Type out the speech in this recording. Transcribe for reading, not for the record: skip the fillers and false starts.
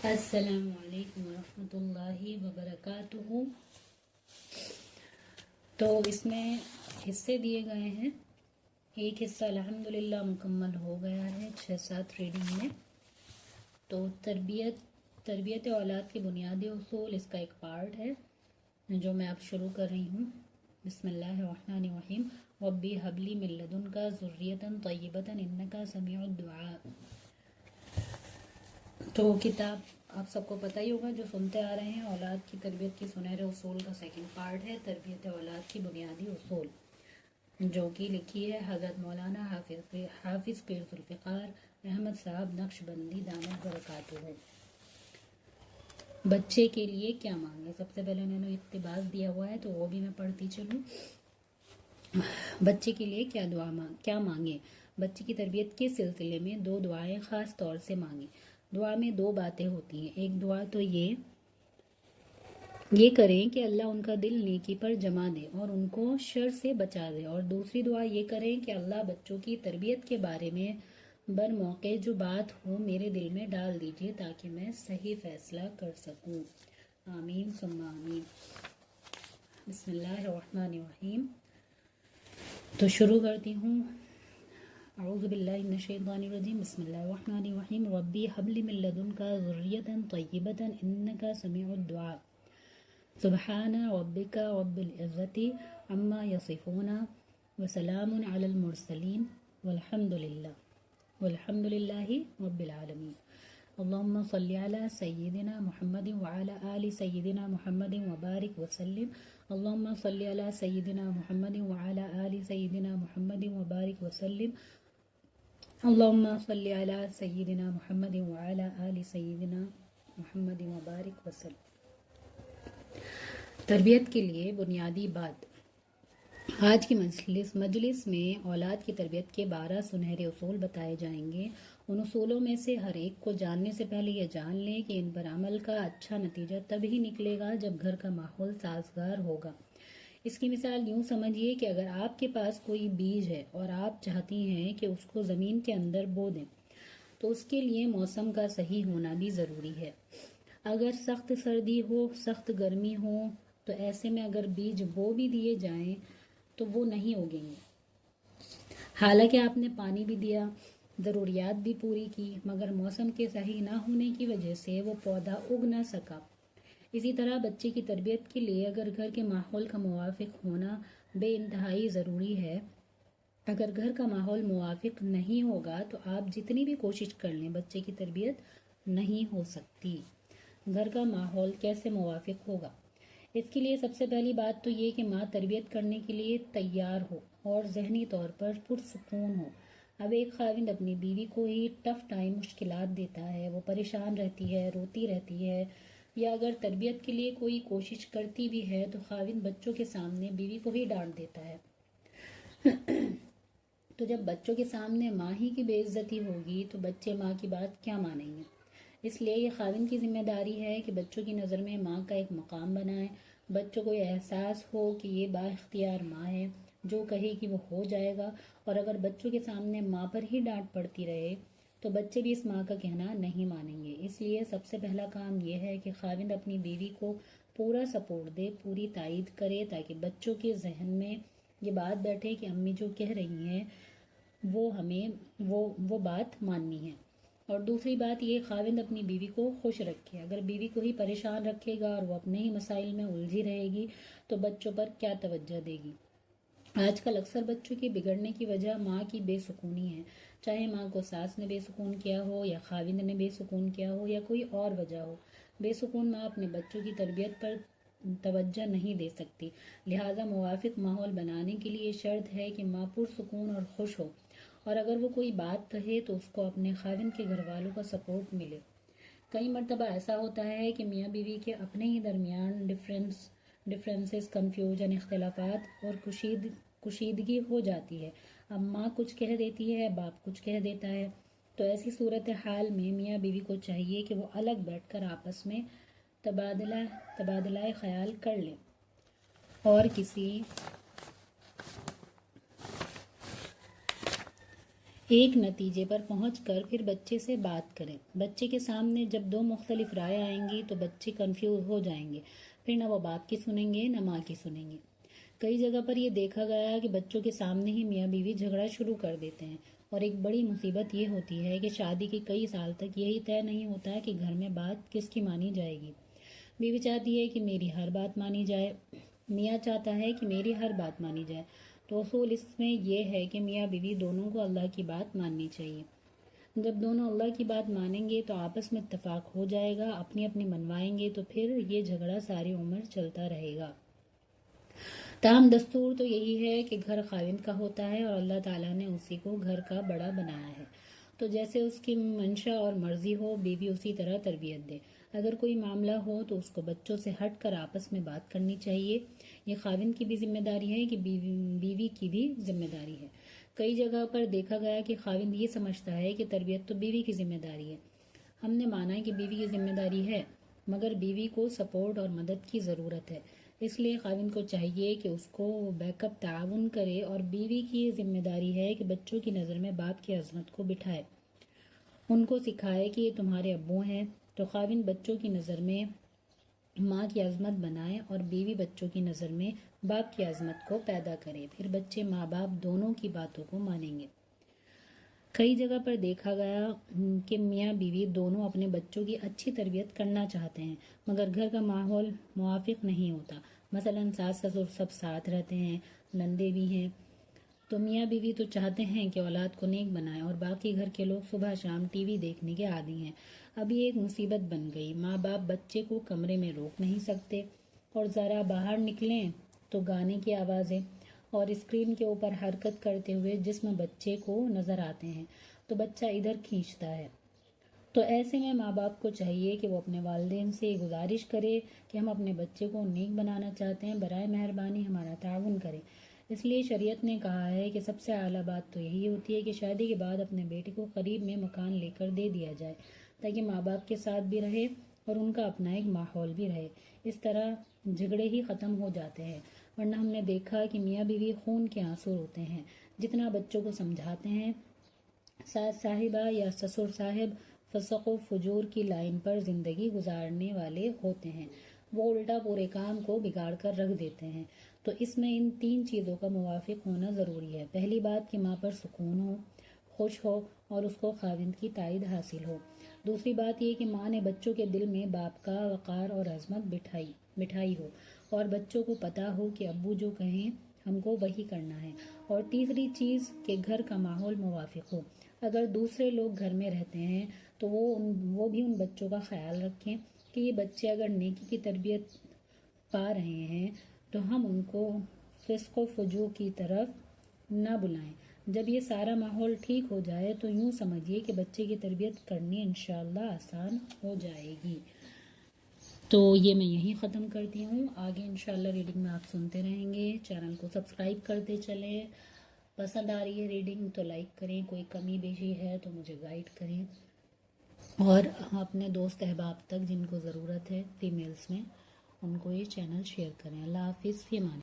السلام علیکم ورحمۃ اللہ وبرکاتہ۔ تو اس میں حصے دیے گئے ہیں۔ ایک حصہ الحمدللہ مکمل ہو گیا ہے 6-7 ریڈنگ میں۔ تو تربیت اولاد کے بنیادی اصول اس کا ایک پارٹ ہے جو میں اب شروع کر رہی ہوں۔ بسم اللہ الرحمن الرحیم۔ ربی ھب لی من لدنک ذریۃ طیبۃ انک سمیع الدعاء۔ تو کتاب آپ سب کو پتہ ہی ہوگا جو سنتے آ رہے ہیں، اولاد کی تربیت کے سنہرے اصول کا سیکنڈ پارٹ ہے، تربیت اولاد کی بنیادی اصول، جو کہ لکھی ہے حضرت مولانا حافظ پیر ذوالفقار احمد صاحب نقشبندی دامت برکاتہ۔ بچے کے لیے کیا مانگے؟ سب سے پہلے انہوں نے اقتباس دیا ہوا ہے تو وہ بھی میں پڑھتی چلوں۔ بچے کے لیے کیا مانگے؟ بچے کی تربیت کے سلسلے میں 2 دعائیں خاص طور سے مانگیں۔ دعا میں 2 باتیں ہوتی ہیں۔ ایک دعا تو یہ کریں کہ اللہ ان کا دل نیکی پر جما دے اور ان کو شر سے بچا دے، اور دوسری دعا یہ کریں کہ اللہ بچوں کی تربیت کے بارے میں بر موقع جو بات ہو میرے دل میں ڈال دیجیے تاکہ میں صحیح فیصلہ کر سکوں۔ آمین ثم آمین۔ بسم اللہ الرحمن الرحیم۔ تو شروع کرتی ہوں۔ اعوذ باللہ من الشیطان الرجیم، بسم اللہ الرحمن الرحیم۔ ربی ھب لی من لدنک ذریۃ طیبۃ انک سمیع الدعاء۔ سبحان ربک رب العزۃ عما یصفون وسلام علی المرسلین والحمد للہ رب العالمین۔ اللہم صلی علی سیدنا محمد وعلی آل سیدنا محمد وبارک وسلم۔ اللہم صلی علی سیدنا محمد وعلی آل سیدنا محمد وبارک وسلم۔ اللہم صلی علی سیدنا محمد وعلی آل سیدنا محمد وبارک وسلم۔ تربیت کے لیے بنیادی بات۔ آج کی مجلس میں اولاد کی تربیت کے 12 سنہرے اصول بتائے جائیں گے۔ ان اصولوں میں سے ہر ایک کو جاننے سے پہلے یہ جان لیں کہ ان پر عمل کا اچھا نتیجہ تبھی نکلے گا جب گھر کا ماحول سازگار ہوگا۔ اس کی مثال یوں سمجھیے کہ اگر آپ کے پاس کوئی بیج ہے اور آپ چاہتی ہیں کہ اس کو زمین کے اندر بو دیں تو اس کے لیے موسم کا صحیح ہونا بھی ضروری ہے۔ اگر سخت سردی ہو، سخت گرمی ہو تو ایسے میں اگر بیج بو بھی دیے جائیں تو وہ نہیں اگیں گے، حالانکہ آپ نے پانی بھی دیا، ضروریات بھی پوری کی، مگر موسم کے صحیح نہ ہونے کی وجہ سے وہ پودا اگ نہ سکا۔ اسی طرح بچے کی تربیت کے لیے اگر گھر کے ماحول کا موافق ہونا بے انتہائی ضروری ہے۔ اگر گھر کا ماحول موافق نہیں ہوگا تو آپ جتنی بھی کوشش کر لیں بچے کی تربیت نہیں ہو سکتی۔ گھر کا ماحول کیسے موافق ہوگا؟ اس کے لیے سب سے پہلی بات تو یہ کہ ماں تربیت کرنے کے لیے تیار ہو اور ذہنی طور پر پرسکون ہو۔ اب ایک خاوند اپنی بیوی کو ہی ٹف ٹائم مشکلات دیتا ہے، وہ پریشان رہتی ہے، روتی رہتی ہے، یا اگر تربیت کے لیے کوئی کوشش کرتی بھی ہے تو خاوند بچوں کے سامنے بیوی کو ہی ڈانٹ دیتا ہے۔ تو جب بچوں کے سامنے ماں ہی کی بے عزتی ہوگی تو بچے ماں کی بات کیا مانیں گے؟ اس لیے یہ خاوند کی ذمہ داری ہے کہ بچوں کی نظر میں ماں کا ایک مقام بنائے، بچوں کو یہ احساس ہو کہ یہ با اختیار ماں ہے، جو کہے کہ وہ ہو جائے گا، اور اگر بچوں کے سامنے ماں پر ہی ڈانٹ پڑتی رہے تو بچے بھی اس ماں کا کہنا نہیں مانیں گے۔ اس لیے سب سے پہلا کام یہ ہے کہ خاوند اپنی بیوی کو پورا سپورٹ دے، پوری تائید کرے، تاکہ بچوں کے ذہن میں یہ بات بیٹھے کہ امی جو کہہ رہی ہیں وہ بات ماننی ہے۔ اور دوسری بات یہ، خاوند اپنی بیوی کو خوش رکھے۔ اگر بیوی کو ہی پریشان رکھے گا اور وہ اپنے ہی مسائل میں الجھی رہے گی تو بچوں پر کیا توجہ دے گی؟ آج کل اکثر بچوں کے بگڑنے کی وجہ ماں کی بے سکونی ہے، چاہے ماں کو ساس نے بے سکون کیا ہو یا خاوند نے بے سکون کیا ہو یا کوئی اور وجہ ہو۔ بے سکون ماں اپنے بچوں کی تربیت پر توجہ نہیں دے سکتی، لہٰذا موافق ماحول بنانے کے لیے شرط ہے کہ ماں پرسکون اور خوش ہو، اور اگر وہ کوئی بات کہے تو اس کو اپنے خاوند کے گھر والوں کا سپورٹ ملے۔ کئی مرتبہ ایسا ہوتا ہے کہ میاں بیوی کے اپنے ہی درمیان ڈفرینسز، کنفیوژن، اختلافات اور کشیدگی ہو جاتی ہے۔ اب ماں کچھ کہہ دیتی ہے، باپ کچھ کہہ دیتا ہے، تو ایسی صورتحال میں میاں بیوی کو چاہیے کہ وہ الگ بیٹھ کر آپس میں تبادلہ خیال کر لیں اور ایک نتیجے پر پہنچ کر پھر بچے سے بات کریں۔ بچے کے سامنے جب دو مختلف رائے آئیں گی تو بچے کنفیوز ہو جائیں گے، پھر نہ وہ باپ کی سنیں گے نہ ماں کی سنیں گے۔ کئی جگہ پر یہ دیکھا گیا ہے کہ بچوں کے سامنے ہی میاں بیوی جھگڑا شروع کر دیتے ہیں، اور ایک بڑی مصیبت یہ ہوتی ہے کہ شادی کے کئی سال تک یہی طے نہیں ہوتا کہ گھر میں بات کس کی مانی جائے گی۔ بیوی چاہتی ہے کہ میری ہر بات مانی جائے، میاں چاہتا ہے کہ میری ہر بات مانی جائے۔ تو اصول اس میں یہ ہے کہ میاں بیوی دونوں کو اللہ کی بات ماننی چاہیے۔ جب دونوں اللہ کی بات مانیں گے تو آپس میں اتفاق ہو جائے گا، اپنی اپنی منوائیں گے تو پھر یہ جھگڑا ساری عمر چلتا رہے گا۔ تاہم دستور تو یہی ہے کہ گھر خاوند کا ہوتا ہے اور اللہ تعالیٰ نے اسی کو گھر کا بڑا بنایا ہے، تو جیسے اس کی منشا اور مرضی ہو بیوی اسی طرح تربیت دے۔ اگر کوئی معاملہ ہو تو اس کو بچوں سے ہٹ کر آپس میں بات کرنی چاہیے۔ یہ خاوند کی بھی ذمہ داری ہے کہ بیوی کی بھی ذمہ داری ہے۔ کئی جگہ پر دیکھا گیا کہ خاوند یہ سمجھتا ہے کہ تربیت تو بیوی کی ذمہ داری ہے۔ ہم نے مانا ہے کہ بیوی کی ذمہ داری ہے، مگر بیوی کو سپورٹ اور مدد کی ضرورت ہے، اس لیے خاوند کو چاہیے کہ اس کو بیک اپ تعاون کرے، اور بیوی کی ذمہ داری ہے کہ بچوں کی نظر میں باپ کی عظمت کو بٹھائے، ان کو سکھائے کہ یہ تمہارے ابو ہیں۔ تو خاوند بچوں کی نظر میں ماں کی عظمت بنائے اور بیوی بچوں کی نظر میں باپ کی عظمت کو پیدا کرے، پھر بچے ماں باپ دونوں کی باتوں کو مانیں گے۔ کئی جگہ پر دیکھا گیا کہ میاں بیوی دونوں اپنے بچوں کی اچھی تربیت کرنا چاہتے ہیں، مگر گھر کا ماحول موافق نہیں ہوتا۔ مثلاً ساس سسر سب ساتھ رہتے ہیں، نندے بھی ہیں، تو میاں بیوی تو چاہتے ہیں کہ اولاد کو نیک بنائیں، اور باقی گھر کے لوگ صبح شام ٹی وی دیکھنے کے عادی ہیں۔ اب یہ ایک مصیبت بن گئی، ماں باپ بچے کو کمرے میں روک نہیں سکتے، اور ذرا باہر نکلیں تو گانے کی آوازیں اور اسکرین کے اوپر حرکت کرتے ہوئے جسم بچے کو نظر آتے ہیں، تو بچہ ادھر کھینچتا ہے۔ تو ایسے میں ماں باپ کو چاہیے کہ وہ اپنے والدین سے گزارش کرے کہ ہم اپنے بچے کو نیک بنانا چاہتے ہیں، برائے مہربانی ہمارا تعاون کریں۔ اس لیے شریعت نے کہا ہے کہ سب سے اعلیٰ بات تو یہی ہوتی ہے کہ شادی کے بعد اپنے بیٹے کو قریب میں مکان لے کر دے دیا جائے، تاکہ ماں باپ کے ساتھ بھی رہے اور ان کا اپنا ایک ماحول بھی رہے۔ اس طرح جھگڑے ہی ختم ہو جاتے ہیں، ورنہ ہم نے دیکھا کہ میاں بیوی خون کے آنسو ہوتے ہیں۔ جتنا بچوں کو سمجھاتے ہیں، ساس صاحبہ یا سسر صاحب فسق و فجور کی لائن پر زندگی گزارنے والے ہوتے ہیں، وہ الٹا پورے کام کو بگاڑ کر رکھ دیتے ہیں۔ تو اس میں ان تین چیزوں کا موافق ہونا ضروری ہے۔ پہلی بات کہ ماں پر سکون ہو، خوش ہو اور اس کو خاوند کی تائید حاصل ہو۔ دوسری بات یہ کہ ماں نے بچوں کے دل میں باپ کا وقار اور عظمت بٹھائی ہو، اور بچوں کو پتا ہو کہ ابو جو کہیں ہم کو وہی کرنا ہے۔ اور تیسری چیز کہ گھر کا ماحول موافق ہو۔ اگر دوسرے لوگ گھر میں رہتے ہیں تو وہ بھی ان بچوں کا خیال رکھیں کہ یہ بچے اگر نیکی کی تربیت پا رہے ہیں تو ہم ان کو فسق و فجور کی طرف نہ بلائیں۔ جب یہ سارا ماحول ٹھیک ہو جائے تو یوں سمجھیے کہ بچے کی تربیت کرنی انشاءاللہ آسان ہو جائے گی۔ تو یہ میں یہیں ختم کرتی ہوں، آگے انشاءاللہ ریڈنگ میں آپ سنتے رہیں گے۔ چینل کو سبسکرائب کرتے چلیں، پسند آ رہی ہے ریڈنگ تو لائک کریں، کوئی کمی بیشی ہے تو مجھے گائیڈ کریں، اور اپنے دوست احباب تک جن کو ضرورت ہے فیمیلز میں ان کو یہ چینل شیئر کریں۔ اللہ حافظ، فی امان۔